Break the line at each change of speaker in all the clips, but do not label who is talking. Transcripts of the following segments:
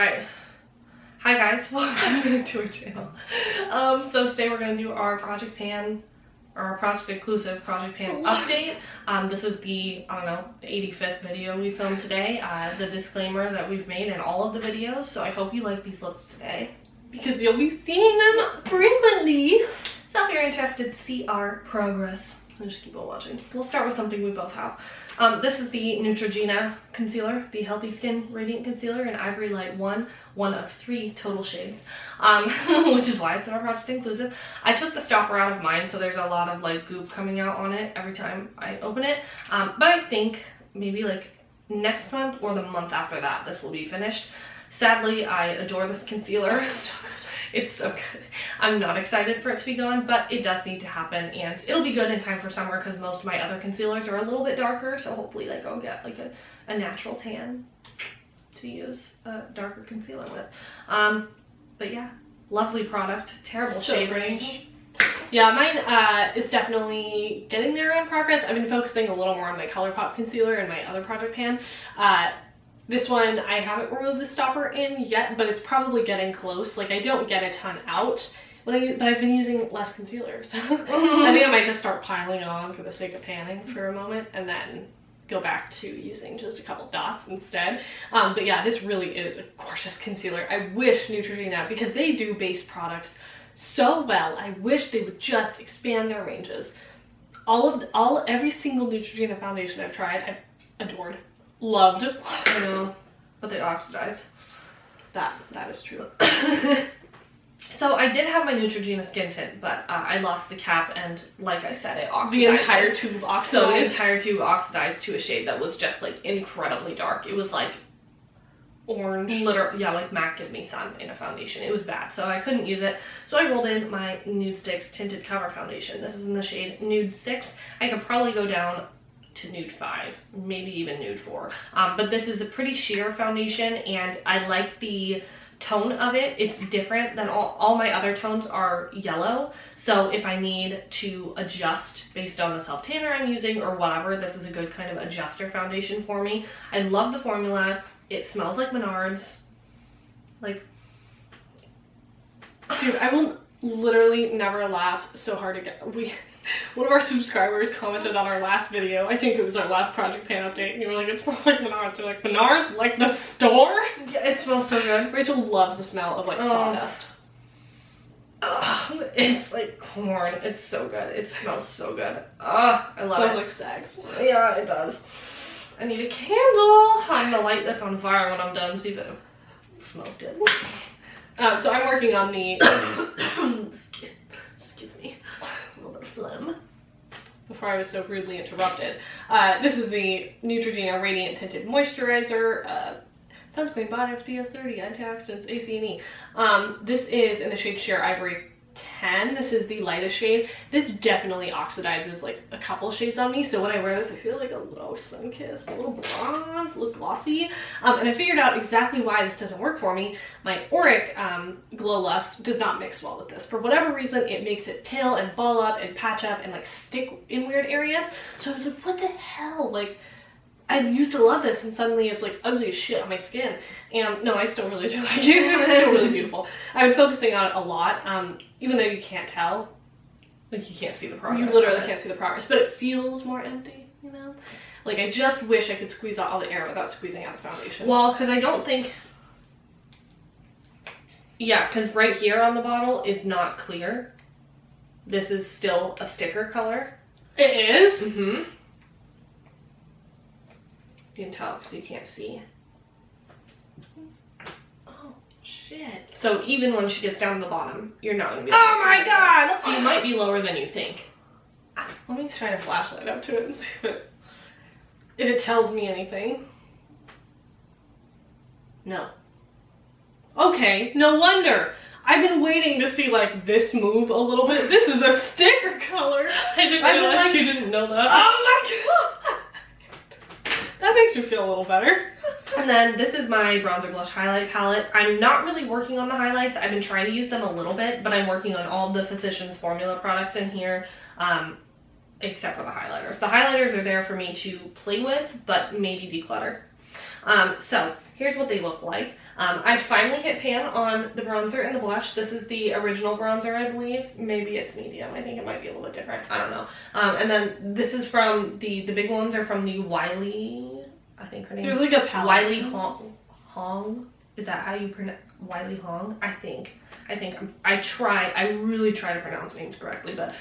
Alright, hi guys, welcome back to our channel. So today we're going to do our Project Pan, or our Project Inclusive Project Pan update. This is the, I don't know, 85th video we filmed today. The disclaimer that we've made in all of the videos, so I hope you like these looks today, because you'll be seeing them frequently. So if you're interested to see our progress, just keep on watching. We'll start with something we both have. This is the Neutrogena concealer, the Healthy Skin Radiant Concealer in Ivory Light 1, one of 3 total shades, which is why it's our Project Inclusive. I took the stopper out of mine, so there's a lot of like goop coming out on it every time I open it, but I think maybe like next month or the month after that this will be finished. Sadly, I adore this concealer. It's so good. It's so good. I'm not excited for it to be gone, but it does need to happen, and it'll be good in time for summer because most of my other concealers are a little bit darker, so hopefully like I'll get like a natural tan to use a darker concealer with. But yeah, lovely product. Terrible shade range.
Yeah, mine is definitely getting there in progress. I've been focusing a little more on my ColourPop concealer and my other Project Pan. This one, I haven't removed the stopper in yet, but it's probably getting close. Like, I don't get a ton out, but I've been using less concealer, so I think I might just start piling it on for the sake of panning for a moment, and then go back to using just a couple dots instead. But yeah, this really is a gorgeous concealer. I wish Neutrogena, because they do base products so well, I wish they would just expand their ranges. Every single Neutrogena foundation I've tried, I've adored. Loved.
I know, but they oxidize.
That is true.
So I did have my Neutrogena skin tint, but I lost the cap, and like I said, it oxidized.
The entire tube oxidized.
So the entire tube oxidized to a shade that was just like incredibly dark. It was like orange, yeah, like MAC Give Me Sun in a foundation. It was bad, so I couldn't use it. So I rolled in my Nudestix Tinted Cover Foundation. This is in the shade Nude 6. I could probably go down to Nude 5, maybe even Nude 4. But this is a pretty sheer foundation, and I like the tone of it. It's different than all my other tones are yellow. So if I need to adjust based on the self-tanner I'm using or whatever, this is a good kind of adjuster foundation for me. I love the formula. It smells like Menards. Like,
dude, I will literally never laugh so hard again. One of our subscribers commented on our last video, I think it was our last Project Pan update, and you were like, it smells like Menards. You're like, Menards? Like the store?
Yeah, it smells so good.
Rachel loves the smell of like sawdust.
It's like corn. It's so good. It smells so good. I love it.
Smells like sex.
Yeah, it does. I need a candle. I'm gonna light this on fire when I'm done, see if it smells good.
So I'm working on the
excuse me, a little bit of phlegm.
Before I was so rudely interrupted. This is the Neutrogena Radiant Tinted Moisturizer. Sunscreen, body SPF 30, antioxidants, ACE. This is in the shade Sheer Ivory 10. This is the lightest shade. This definitely oxidizes like a couple shades on me, so when I wear this I feel like a little sun-kissed, a little bronze, a little glossy. And I figured out exactly why this doesn't work for me. My Auric Glow Lust does not mix well with this. For whatever reason, it makes it peel and ball up and patch up and like stick in weird areas. So I was like, what the hell? Like, I used to love this, and suddenly it's like ugly as shit on my skin. And no, I still really do like it. It's still really beautiful. I've been focusing on it a lot, even though you can't tell.
Like, you can't see the progress.
You literally can't see the progress, but it feels more empty, you know? Like, I just wish I could squeeze out all the air without squeezing out the foundation.
Well, because I don't think... Yeah, because right here on the bottle is not clear. This is still a sticker color.
It is?
Mm-hmm. You can tell because you can't see.
Oh, shit.
So even when she gets down to the bottom, you're not going to be able to
Oh my god!
So you might be lower than you think.
Let me shine a flashlight up to it and see if it tells me anything. No. Okay, no wonder. I've been waiting to see like this move a little bit. This is a sticker color.
I didn't realize you didn't know that.
Oh my god! That makes me feel a little better.
And then this is my bronzer blush highlight palette. I'm not really working on the highlights. I've been trying to use them a little bit, but I'm working on all the Physicians Formula products in here, except for the highlighters. The highlighters are there for me to play with, but maybe declutter. So here's what they look like. I finally hit pan on the bronzer and the blush. This is the original bronzer, I believe. Maybe it's medium. I think it might be a little bit different. I don't know. And then this is from the big ones are from the Wiley, I think her name
There's
is
like a palette.
Wiley Hong. Is that how you pronounce Wiley Hong? I think I really try to pronounce names correctly, but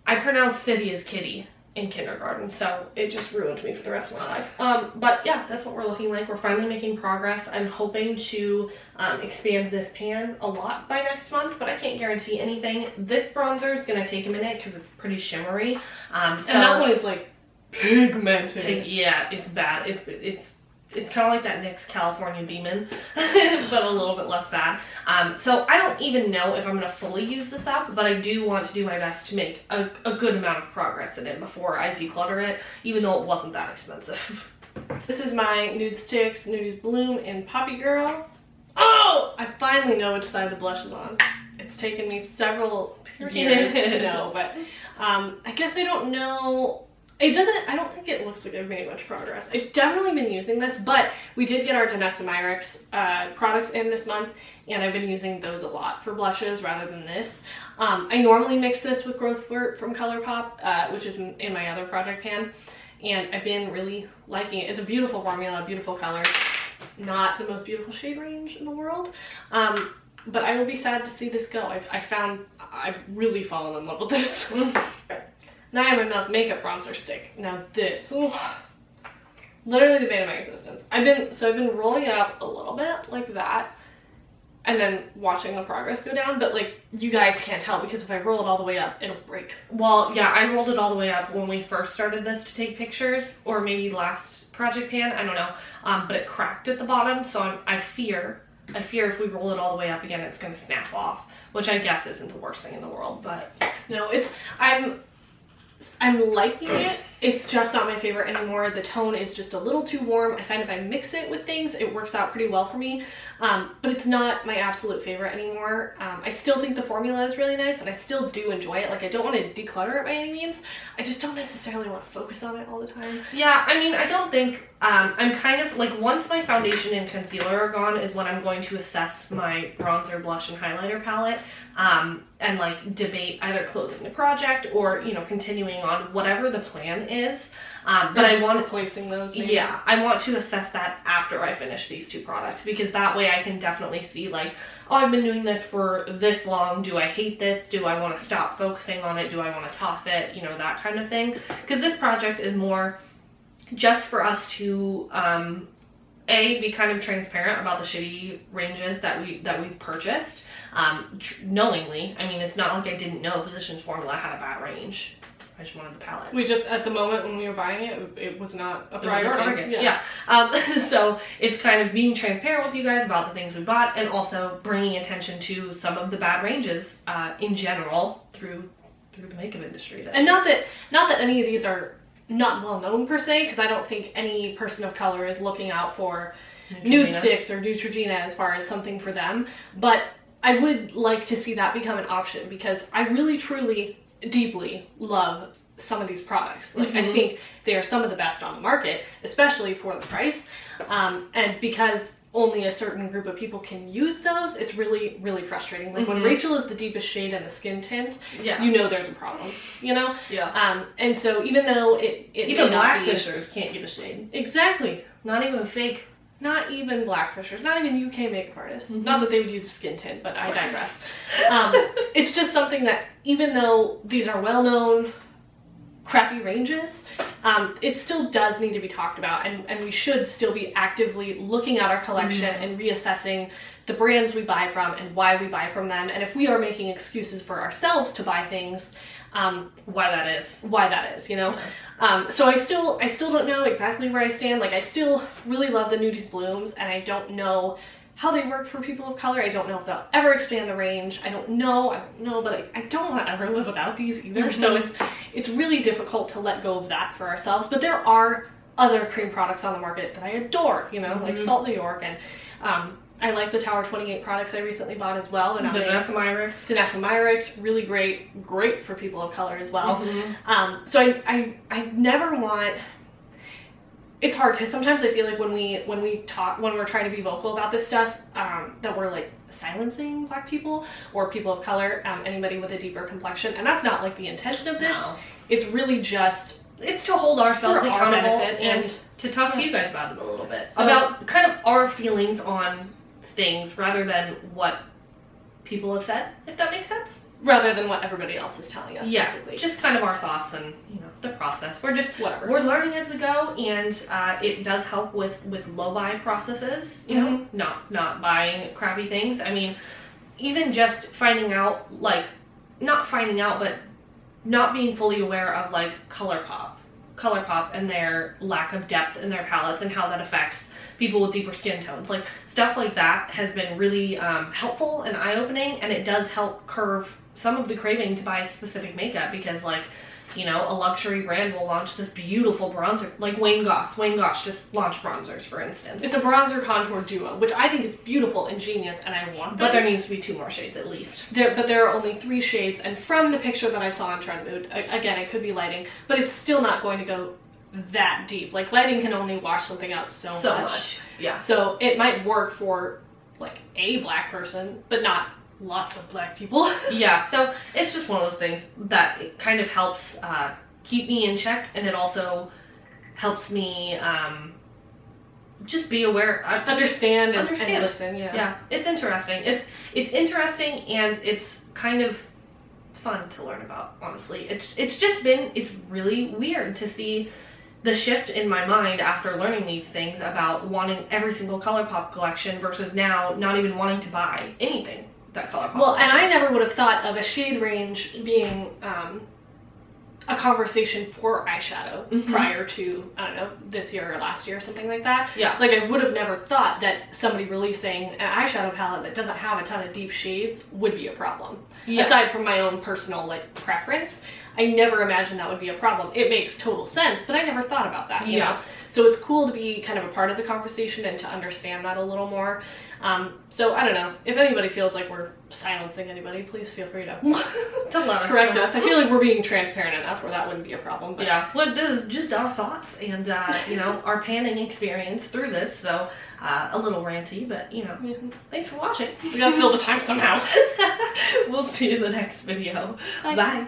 I pronounced City as Kitty in kindergarten, so it just ruined me for the rest of my life. But yeah, that's what we're looking like. We're finally making progress. I'm hoping to expand this pan a lot by next month, but I can't guarantee anything. This bronzer is gonna take a minute because it's pretty shimmery.
And that one is like pigmented.
Yeah, it's bad. It's kind of like that NYX California Beeman, but a little bit less bad. So I don't even know if I'm going to fully use this up, but I do want to do my best to make a good amount of progress in it before I declutter it, even though it wasn't that expensive.
This is my Nudestix Nudies Bloom in Poppy Girl. Oh! I finally know which side the blush is on. It's taken me several years to know, but I guess I don't know. I don't think it looks like I've made much progress. I've definitely been using this, but we did get our Danessa Myricks products in this month, and I've been using those a lot for blushes rather than this. I normally mix this with Growth Flirt from ColourPop, which is in my other project pan, and I've been really liking it. It's a beautiful formula, beautiful color, not the most beautiful shade range in the world. But I will be sad to see this go. I've really fallen in love with this. Now I have my Milk Makeup bronzer stick. Now this, literally the bane of my existence. I've been rolling it up a little bit like that, and then watching the progress go down. But like, you guys can't tell because if I roll it all the way up, it'll break.
Well, yeah, I rolled it all the way up when we first started this to take pictures, or maybe last project pan. I don't know. But it cracked at the bottom, so I fear if we roll it all the way up again, it's gonna snap off, which I guess isn't the worst thing in the world. But
no, I'm liking it. It's just not my favorite anymore. The tone is just a little too warm. I find if I mix it with things, it works out pretty well for me. But it's not my absolute favorite anymore. I still think the formula is really nice, and I still do enjoy it. Like, I don't want to declutter it by any means. I just don't necessarily want to focus on it all the time.
Yeah, I mean, I don't think, I'm kind of, like, once my foundation and concealer are gone is when I'm going to assess my bronzer, blush, and highlighter palette, and, like, debate either closing the project or, you know, continuing on whatever the plan is. But I want
replacing those, maybe.
Yeah, I want to assess that after I finish these two products, because that way I can definitely see, like, oh, I've been doing this for this long. Do I hate this? Do I want to stop focusing on it? Do I want to toss it? You know, that kind of thing. Because this project is more just for us to be kind of transparent about the shitty ranges that we purchased, knowingly. I mean, it's not like I didn't know Physicians Formula had a bad range. I just wanted the palette.
We just, at the moment when we were buying it, it was not a priority.
Target. Yeah. So it's kind of being transparent with you guys about the things we bought, and also bringing attention to some of the bad ranges in general through the makeup industry.
And not that any of these are not well known per se, because I don't think any person of color is looking out for Nudestix or Neutrogena as far as something for them, but I would like to see that become an option, because I really truly deeply love some of these products. Like, I think they are some of the best on the market, especially for the price, and because only a certain group of people can use those, it's really, really frustrating. Like, when Rachel is the deepest shade in the skin tint, you know there's a problem, you know?
Yeah.
And so even though
even Blackfishers can't get a shade.
Exactly.
Not even fake.
Not even Blackfishers, not even UK makeup artists. Not that they would use a skin tint, but I digress. It's just something that, even though these are well-known, crappy ranges, it still does need to be talked about, and we should still be actively looking at our collection and reassessing the brands we buy from and why we buy from them, and if we are making excuses for ourselves to buy things, why that is, you know? So I still don't know exactly where I stand. Like, I still really love the Nudies Blooms, and I don't know how they work for people of color. I don't know if they'll ever expand the range. I don't know, but I don't want to ever live without these either. So it's really difficult to let go of that for ourselves. But there are other cream products on the market that I adore, you know, like Salt New York, and I like the Tower 28 products I recently bought as well. And
Danessa
Myricks, really great for people of color as well. So I never want, it's hard because sometimes I feel like when we talk, when we're trying to be vocal about this stuff, that we're like silencing Black people or people of color, anybody with a deeper complexion, and that's not like the intention of this.
No.
It's really just
it's to hold ourselves
for our
accountable
benefit
and to talk to you guys about it a little bit.
So-
about kind of our feelings on things rather than what people have said, if that makes sense.
rather than what everybody else is telling us.
Yeah,
basically.
just kind of our thoughts and, you know, the process. We're just
Whatever.
we're learning as we go, and it does help with low buy processes. You know, not buying crappy things. I mean, even just finding out, like, not finding out, but not being fully aware of like ColourPop and their lack of depth in their palettes and how that affects people with deeper skin tones. Like, stuff like that has been really helpful and eye-opening, and it does help curve some of the craving to buy specific makeup, because, like, you know, a luxury brand will launch this beautiful bronzer, like Wayne Goss just launched bronzers, for instance.
It's a bronzer contour duo, which I think is beautiful and genius, and I want them.
But there needs to be 2 more shades at least.
But there are only 3 shades, and from the picture that I saw on Trend Mood, again, it could be lighting, but it's still not going to go that deep. Like, lighting can only wash something out so much.
Yeah.
So it might work for, like, a Black person, but not lots of Black people.
Yeah, so it's just one of those things that it kind of helps keep me in check, and it also helps me just be aware.
Understand and listen, yeah.
Yeah, it's interesting. It's interesting, and it's kind of fun to learn about, honestly. It's really weird to see the shift in my mind after learning these things about wanting every single ColourPop collection versus now not even wanting to buy anything that ColourPop
Well, and I
launches.
never would have thought of a shade range being a conversation for eyeshadow prior to, I don't know, this year or last year or something like that.
Yeah.
Like, I would have never thought that somebody releasing an eyeshadow palette that doesn't have a ton of deep shades would be a problem.
Yeah.
Aside from my own personal, like, preference, I never imagined that would be a problem. It makes total sense, but I never thought about that, you know? So it's cool to be kind of a part of the conversation and to understand that a little more. So I don't know, if anybody feels like we're silencing anybody, please feel free to
to let us
correct
know.
us. I feel like we're being transparent enough where that wouldn't be a problem. But
Yeah, well, this is just our thoughts and, you know, our panning experience through this, so a little ranty, but, you know, thanks for watching.
we gotta fill the time somehow.
We'll see you in the next video.
Bye.
Bye.